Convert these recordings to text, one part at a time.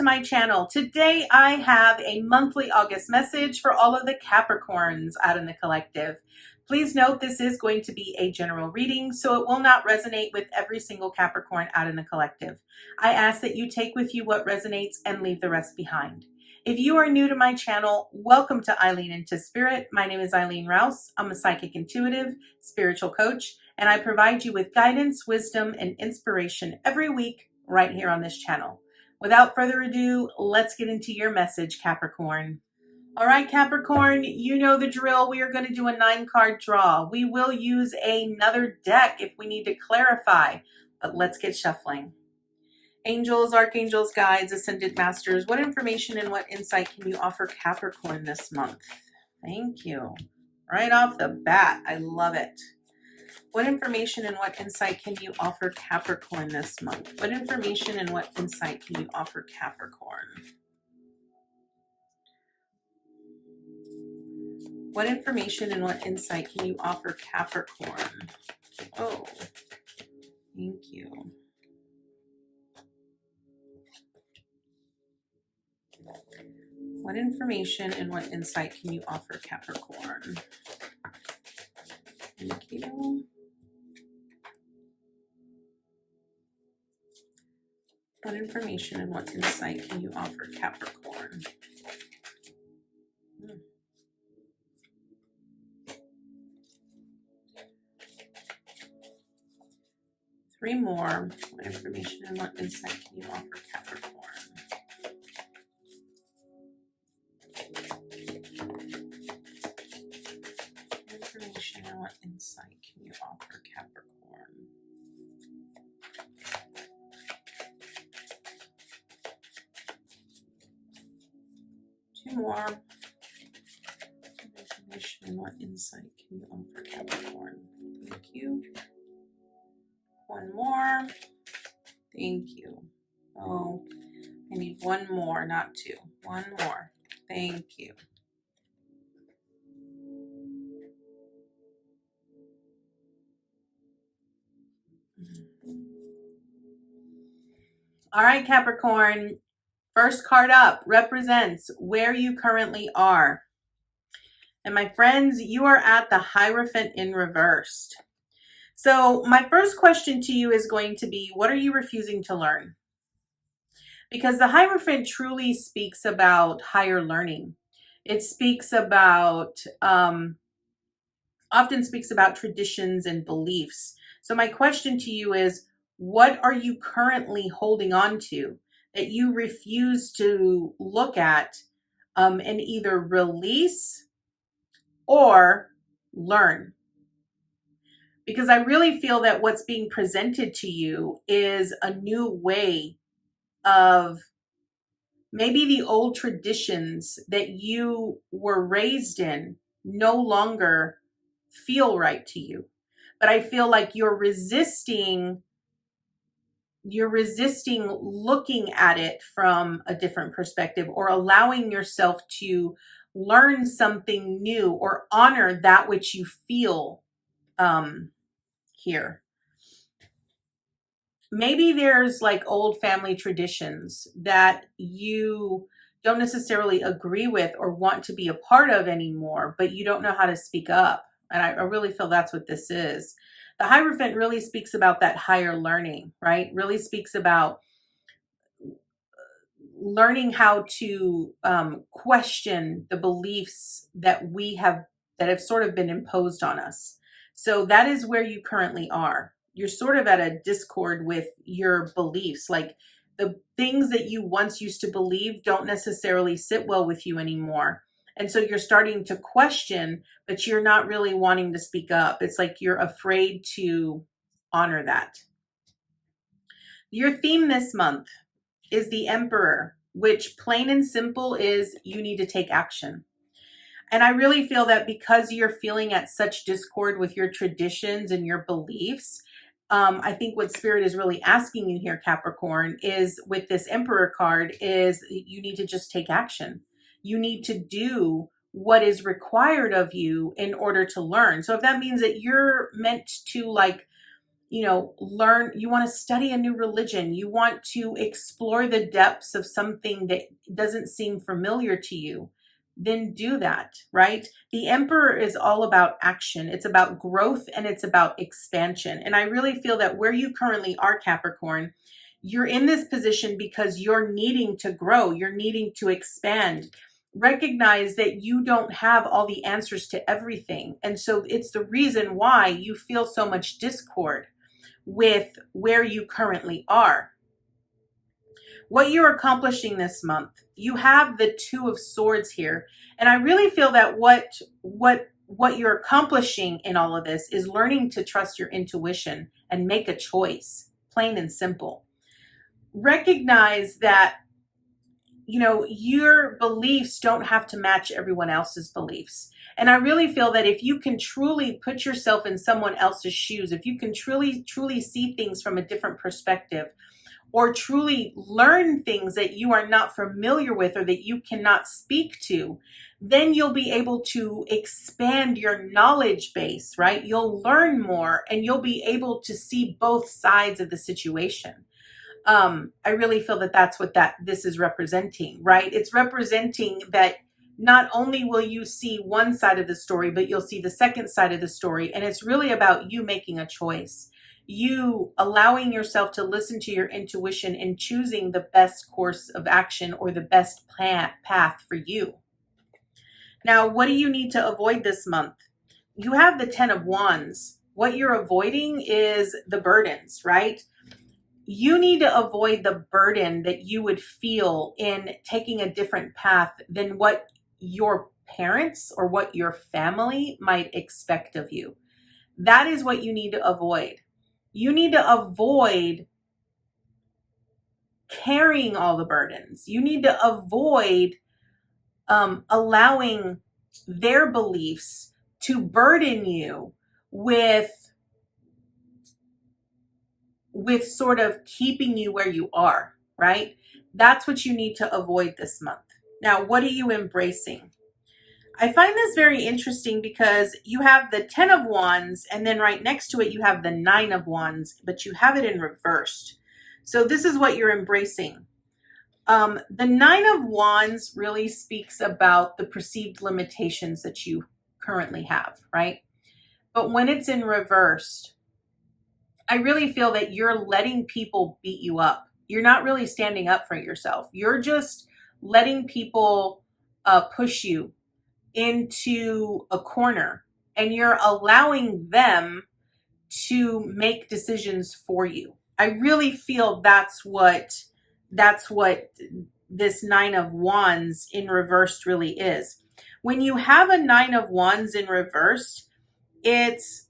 to my channel. Today I have a monthly August message for all of the Capricorns out in the collective. Please note this is going to be a general reading, so it will not resonate with every single Capricorn out in the collective. I ask that you take with you what resonates and leave the rest behind. If you are new to my channel, welcome to Eileen into Spirit. My name is Eileen Rouse. I'm a psychic intuitive, spiritual coach, and I provide you with guidance, wisdom, and inspiration every week right here on this channel. Without further ado, let's get into your message, Capricorn. All right, Capricorn, you know the drill. We are going to do a 9-card draw. We will use another deck if we need to clarify, but let's get shuffling. Angels, archangels, guides, ascended masters, what information and what insight can you offer Capricorn this month? Thank you. Right off the bat, I love it. What information and what insight can you offer Capricorn this month? What information and what insight can you offer Capricorn? What information and what insight can you offer Capricorn? Oh, thank you. What information and what insight can you offer Capricorn? Thank you. What information and what insight can you offer Capricorn? Three more. What information and what insight can you offer Capricorn? What information and what insight can you offer Capricorn? Two more. What information and what insight can you offer Capricorn? Thank you. One more. Thank you. Oh, I need one more, not two. One more. Thank you. All right, Capricorn. First card up represents where you currently are. And my friends, you are at the Hierophant in reversed. So my first question to you is going to be, what are you refusing to learn? Because the Hierophant truly speaks about higher learning. It speaks about, often speaks about traditions and beliefs. So my question to you is, what are you currently holding on to that you refuse to look at and either release or learn? Because I really feel that what's being presented to you is a new way of maybe the old traditions that you were raised in no longer feel right to you. But I feel like you're resisting looking at it from a different perspective, or allowing yourself to learn something new or honor that which you feel here. Maybe there's like old family traditions that you don't necessarily agree with or want to be a part of anymore, but you don't know how to speak up. And I really feel that's what this is. The Hierophant really speaks about that higher learning, right? Really speaks about learning how to question the beliefs that have sort of been imposed on us. So that is where you currently are. You're sort of at a discord with your beliefs. Like the things that you once used to believe don't necessarily sit well with you anymore. And so you're starting to question, but you're not really wanting to speak up. It's like you're afraid to honor that. Your theme this month is the Emperor, which plain and simple is you need to take action. And I really feel that because you're feeling at such discord with your traditions and your beliefs, I think what Spirit is really asking you here, Capricorn, is with this Emperor card is you need to just take action. You need to do what is required of you in order to learn. So if that means that you're meant to like learn, you want to study a new religion, you want to explore the depths of something that doesn't seem familiar to you, then do that, right? The Emperor is all about action. It's about growth and it's about expansion. And I really feel that where you currently are, Capricorn, you're in this position because you're needing to grow, you're needing to expand. Recognize that you don't have all the answers to everything. And so it's the reason why you feel so much discord with where you currently are. What you're accomplishing this month, you have the Two of Swords here. And I really feel that what you're accomplishing in all of this is learning to trust your intuition and make a choice, plain and simple. Recognize that, your beliefs don't have to match everyone else's beliefs. And I really feel that if you can truly put yourself in someone else's shoes, if you can truly see things from a different perspective, or truly learn things that you are not familiar with or that you cannot speak to, then you'll be able to expand your knowledge base, right? You'll learn more and you'll be able to see both sides of the situation. I really feel that that's what this is representing, right? It's representing that not only will you see one side of the story, but you'll see the second side of the story. And it's really about you making a choice, you allowing yourself to listen to your intuition and choosing the best course of action or the best path for you. Now, what do you need to avoid this month? You have the Ten of Wands. What you're avoiding is the burdens, right? You need to avoid the burden that you would feel in taking a different path than what your parents or what your family might expect of you. That is what you need to avoid. You need to avoid carrying all the burdens. You need to avoid allowing their beliefs to burden you with sort of keeping you where you are, right? That's what you need to avoid this month. Now, what are you embracing? I find this very interesting because you have the Ten of Wands and then right next to it, you have the Nine of Wands, but you have it in reversed. So this is what you're embracing. The Nine of Wands really speaks about the perceived limitations that you currently have, right? But when it's in reversed, I really feel that you're letting people beat you up. You're not really standing up for yourself. You're just letting people push you into a corner and you're allowing them to make decisions for you. I really feel that's what this Nine of Wands in reversed really is. When you have a Nine of Wands in reversed, it's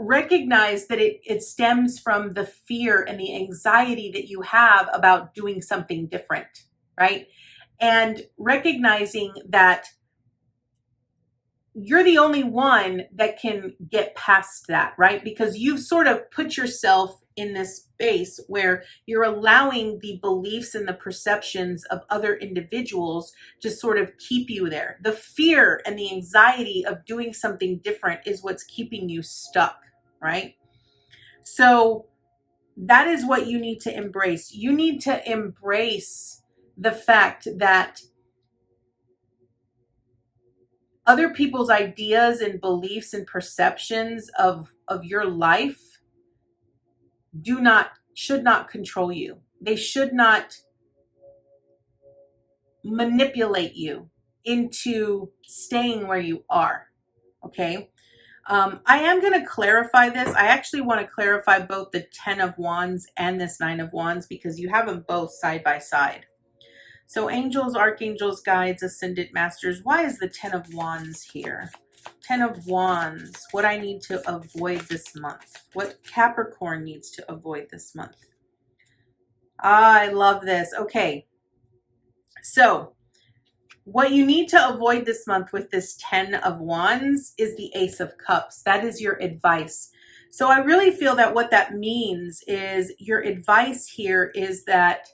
recognize that it stems from the fear and the anxiety that you have about doing something different, right? And recognizing that you're the only one that can get past that, right? Because you've sort of put yourself in this space where you're allowing the beliefs and the perceptions of other individuals to sort of keep you there. The fear and the anxiety of doing something different is what's keeping you stuck, right? So that is what you need to embrace. You need to embrace the fact that other people's ideas and beliefs and perceptions of your life should not control you. They should not manipulate you into staying where you are. Okay. I am going to clarify this. I actually want to clarify both the Ten of Wands and this Nine of Wands because you have them both side by side. So angels, archangels, guides, ascended masters. Why is the Ten of Wands here? Ten of Wands. What I need to avoid this month. What Capricorn needs to avoid this month. I love this. Okay. So what you need to avoid this month with this Ten of Wands is the Ace of Cups. That is your advice. So I really feel that what that means is your advice here is that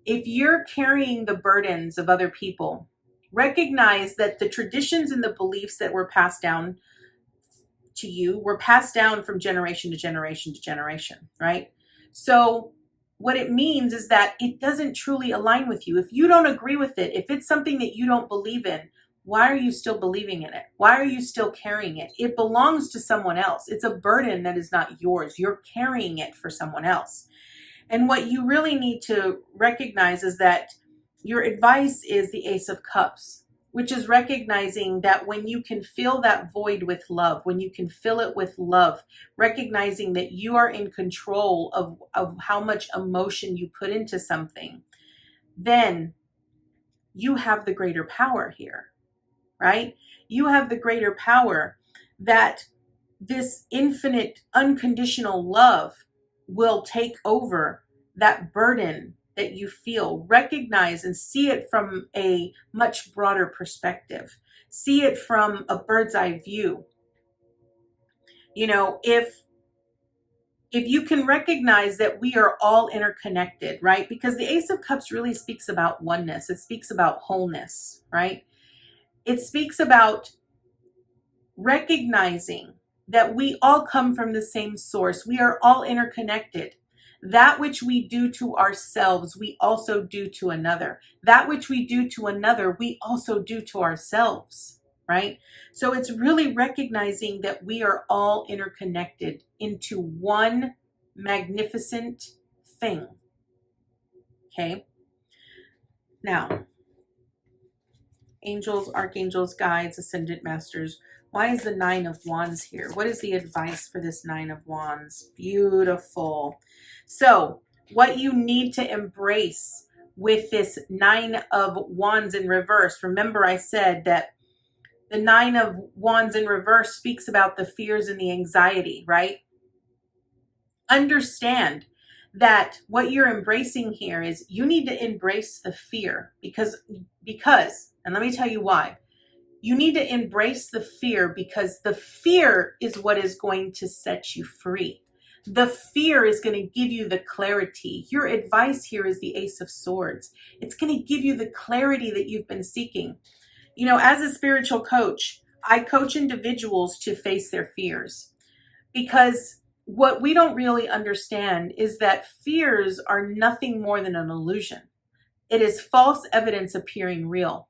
if you're carrying the burdens of other people, recognize that the traditions and the beliefs that were passed down to you were passed down from generation to generation to generation, right? So what it means is that it doesn't truly align with you. If you don't agree with it, if it's something that you don't believe in, why are you still believing in it? Why are you still carrying it? It belongs to someone else. It's a burden that is not yours. You're carrying it for someone else. And what you really need to recognize is that your advice is the Ace of Cups, which is recognizing that when you can fill that void with love, when you can fill it with love, recognizing that you are in control of how much emotion you put into something, then you have the greater power here, right? You have the greater power that this infinite, unconditional love will take over that burden that you feel. Recognize and see it from a much broader perspective. See it from a bird's eye view. You know, if you can recognize that we are all interconnected, right? Because the Ace of Cups really speaks about oneness. It speaks about wholeness, right? It speaks about recognizing that we all come from the same source. We are all interconnected. That which we do to ourselves, we also do to another. That which we do to another, we also do to ourselves, right? So it's really recognizing that we are all interconnected into one magnificent thing. Okay? Now, angels, archangels, guides, ascendant masters. Why is the Nine of Wands here? What is the advice for this Nine of Wands? Beautiful. So what you need to embrace with this Nine of Wands in reverse, remember I said that the Nine of Wands in reverse speaks about the fears and the anxiety, right? Understand that what you're embracing here is you need to embrace the fear because, and let me tell you why. You need to embrace the fear because the fear is what is going to set you free. The fear is going to give you the clarity. Your advice here is the Ace of Swords. It's going to give you the clarity that you've been seeking. You know, as a spiritual coach, I coach individuals to face their fears because what we don't really understand is that fears are nothing more than an illusion. It is false evidence appearing real.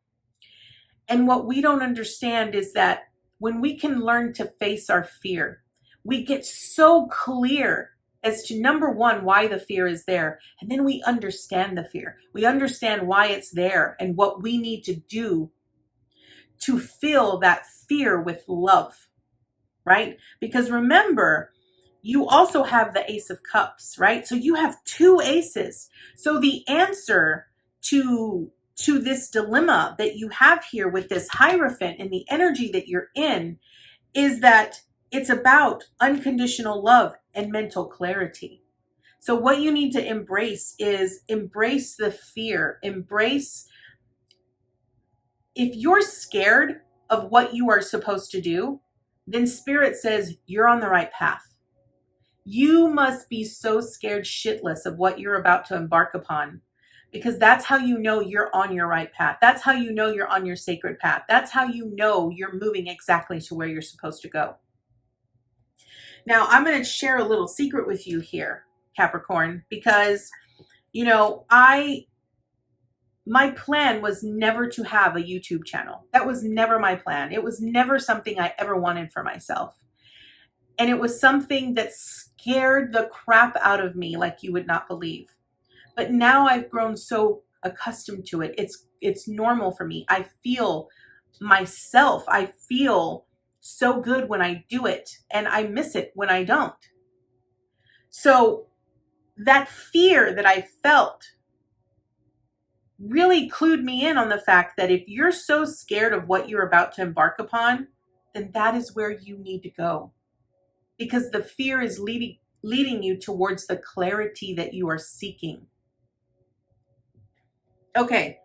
And what we don't understand is that when we can learn to face our fear, we get so clear as to, number one, why the fear is there. And then we understand the fear. We understand why it's there and what we need to do to fill that fear with love, right? Because remember, you also have the Ace of Cups, right? So you have two aces. So the answer to this dilemma that you have here with this Hierophant and the energy that you're in is that it's about unconditional love and mental clarity. So what you need to embrace is embrace the fear. Embrace, if you're scared of what you are supposed to do, then Spirit says you're on the right path. You must be so scared shitless of what you're about to embark upon, because that's how you know you're on your right path. That's how you know you're on your sacred path. That's how you know you're moving exactly to where you're supposed to go. Now, I'm going to share a little secret with you here, Capricorn, because, you know, my plan was never to have a YouTube channel. That was never my plan. It was never something I ever wanted for myself. And it was something that scared the crap out of me like you would not believe. But now I've grown so accustomed to it. It's normal for me. I feel myself. I feel so good when I do it, and I miss it when I don't. So that fear that I felt really clued me in on the fact that if you're so scared of what you're about to embark upon, then that is where you need to go. Because the fear is leading you towards the clarity that you are seeking. Okay.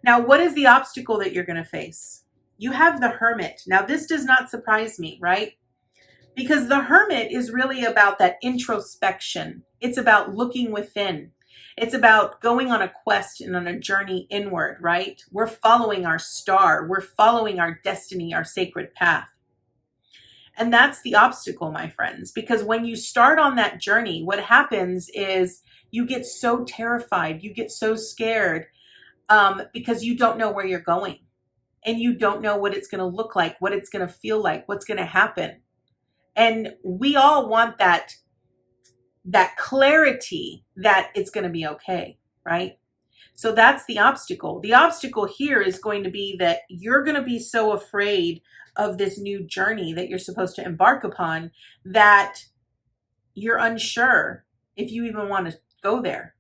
Now, what is the obstacle that you're going to face? You have the Hermit. Now, this does not surprise me, right? Because the Hermit is really about that introspection. It's about looking within. It's about going on a quest and on a journey inward, right? We're following our star. We're following our destiny, our sacred path. And that's the obstacle, my friends, because when you start on that journey, what happens is you get so terrified, you get so scared, because you don't know where you're going and you don't know what it's going to look like, what it's going to feel like, what's going to happen. And we all want that clarity that it's going to be okay, right? So that's the obstacle. The obstacle here is going to be that you're going to be so afraid of this new journey that you're supposed to embark upon that you're unsure if you even want to go there.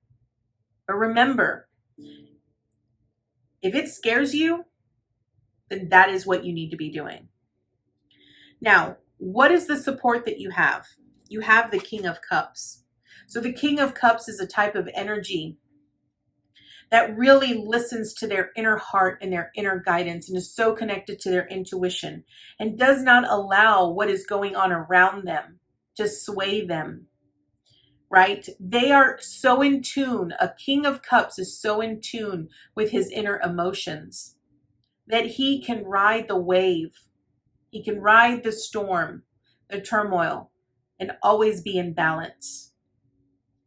But remember, if it scares you, then that is what you need to be doing. Now, what is the support that you have? You have the King of Cups. So the King of Cups is a type of energy that really listens to their inner heart and their inner guidance and is so connected to their intuition and does not allow what is going on around them to sway them, right? They are so in tune. A King of Cups is so in tune with his inner emotions that he can ride the wave. He can ride the storm, the turmoil, and always be in balance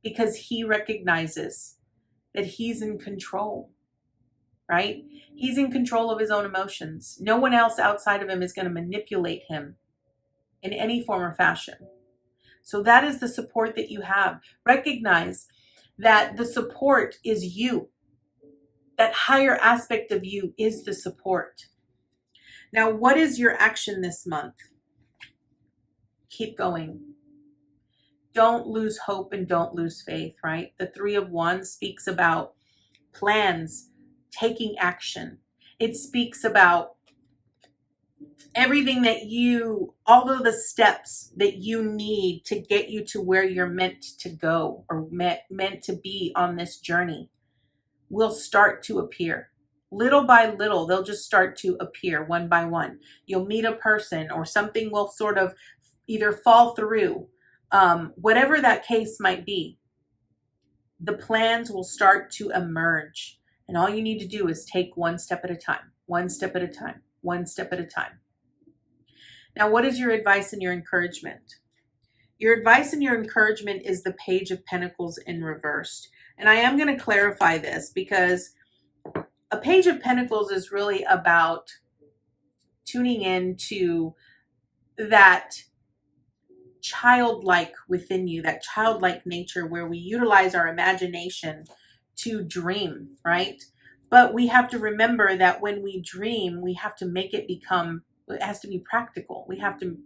because he recognizes that he's in control, right? He's in control of his own emotions. No one else outside of him is going to manipulate him in any form or fashion. So that is the support that you have. Recognize that the support is you. That higher aspect of you is the support. Now, what is your action this month? Keep going. Don't lose hope and don't lose faith, right? The Three of Wands speaks about plans, taking action. It speaks about everything that all of the steps that you need to get you to where you're meant to go or meant to be on this journey will start to appear. Little by little, they'll just start to appear one by one. You'll meet a person or something will sort of either fall through. Whatever that case might be, the plans will start to emerge. And all you need to do is take one step at a time, one step at a time, one step at a time. Now, what is your advice and your encouragement? Your advice and your encouragement is the Page of Pentacles in reversed. And I am going to clarify this because a Page of Pentacles is really about tuning into that childlike within you, that childlike nature where we utilize our imagination to dream, right? But we have to remember that when we dream, we have to make it has to be practical. We have to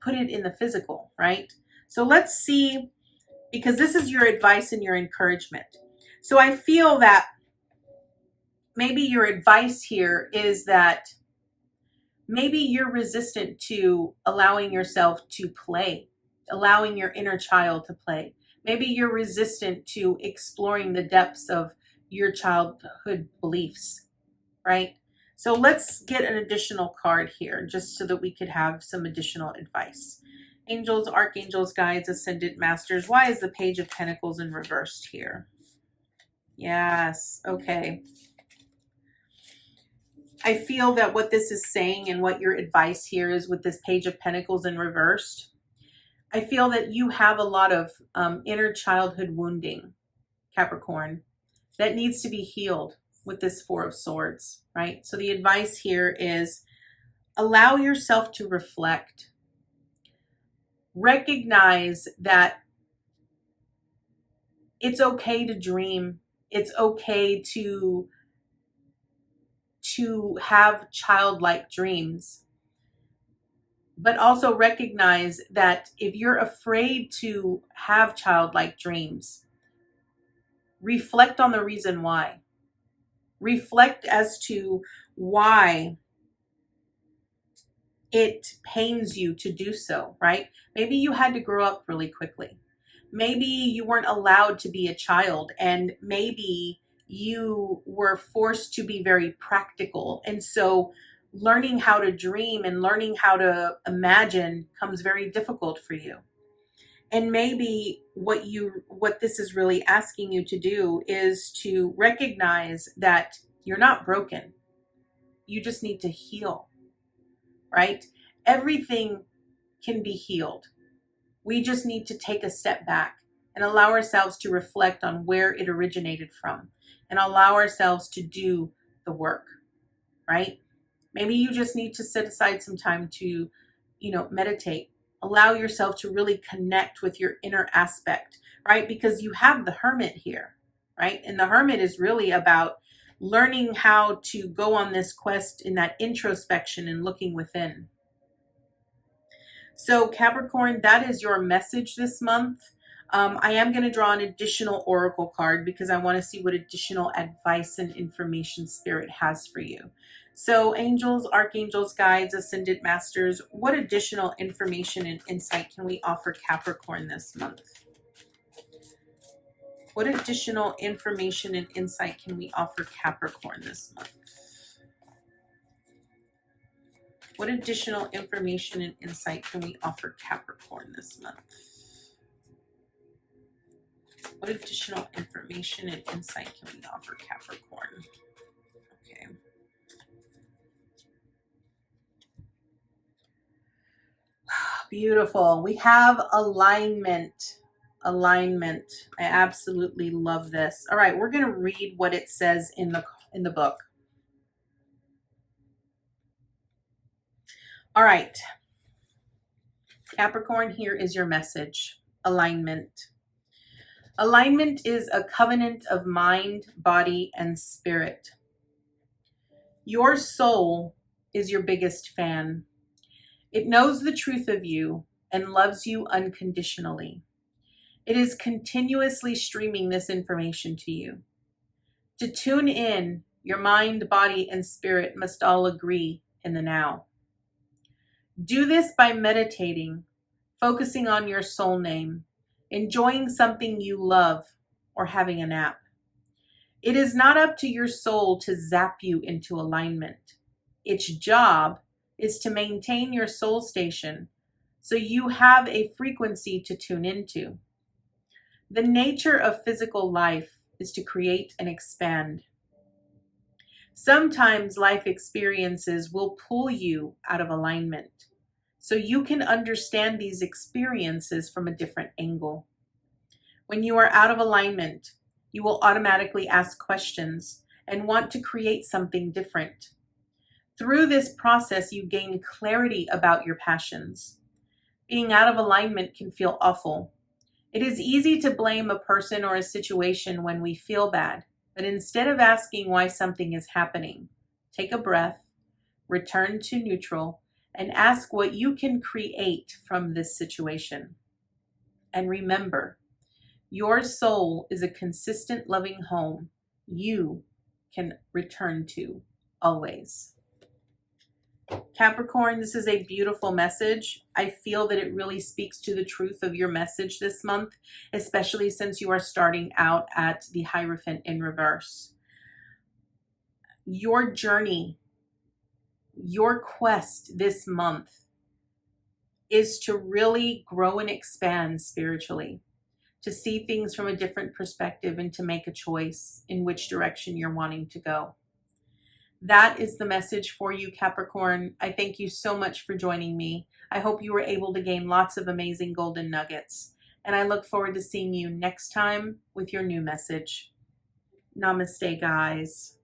put it in the physical, right? So let's see, because this is your advice and your encouragement. So I feel that maybe your advice here is that maybe you're resistant to allowing yourself to play, allowing your inner child to play. Maybe you're resistant to exploring the depths of your childhood beliefs, right? So let's get an additional card here just so that we could have some additional advice. Angels, archangels, guides, ascended masters. Why is the Page of Pentacles in reversed here? Yes, okay. I feel that what this is saying and what your advice here is with this Page of Pentacles in reversed, I feel that you have a lot of inner childhood wounding, Capricorn, that needs to be healed with this Four of Swords, right? So the advice here is allow yourself to reflect. Recognize that it's okay to dream. It's okay to have childlike dreams. But also recognize that if you're afraid to have childlike dreams, reflect on the reason why. Reflect as to why it pains you to do so, right? Maybe you had to grow up really quickly. Maybe you weren't allowed to be a child, and maybe you were forced to be very practical. And so learning how to dream and learning how to imagine comes very difficult for you. And maybe what this is really asking you to do is to recognize that you're not broken. You just need to heal, right? Everything can be healed. We just need to take a step back and allow ourselves to reflect on where it originated from and allow ourselves to do the work, right? Maybe you just need to set aside some time to, meditate. Allow yourself to really connect with your inner aspect, right? Because you have the hermit here, right? And the hermit is really about learning how to go on this quest in that introspection and looking within. So Capricorn, that is your message this month. I am going to draw an additional oracle card because I want to see what additional advice and information Spirit has for you. So angels, archangels, guides, ascended masters, what additional information and insight can we offer Capricorn this month? What additional information and insight can we offer Capricorn this month? What additional information and insight can we offer Capricorn this month? What additional information and insight can we offer Capricorn? Okay. Beautiful. We have alignment. Alignment. I absolutely love this. All right, we're going to read what it says in the book. All right. Capricorn, here is your message. Alignment. Alignment is a covenant of mind, body, and spirit. Your soul is your biggest fan. It knows the truth of you and loves you unconditionally. It is continuously streaming this information to you. To tune in, your mind, body, and spirit must all agree in the now. Do this by meditating, focusing on your soul name, enjoying something you love, or having a nap. It is not up to your soul to zap you into alignment. Its job is to maintain your soul station so you have a frequency to tune into. The nature of physical life is to create and expand. Sometimes life experiences will pull you out of alignment, so you can understand these experiences from a different angle. When you are out of alignment, you will automatically ask questions and want to create something different. Through this process, you gain clarity about your passions. Being out of alignment can feel awful. It is easy to blame a person or a situation when we feel bad, but instead of asking why something is happening, take a breath, return to neutral, and ask what you can create from this situation. And remember, your soul is a consistent, loving home you can return to always. Capricorn, this is a beautiful message. I feel that it really speaks to the truth of your message this month, especially since you are starting out at the Hierophant in reverse. Your journey, your quest this month is to really grow and expand spiritually, to see things from a different perspective and to make a choice in which direction you're wanting to go. That is the message for you, Capricorn. I thank you so much for joining me. I hope you were able to gain lots of amazing golden nuggets. And I look forward to seeing you next time with your new message. Namaste, guys.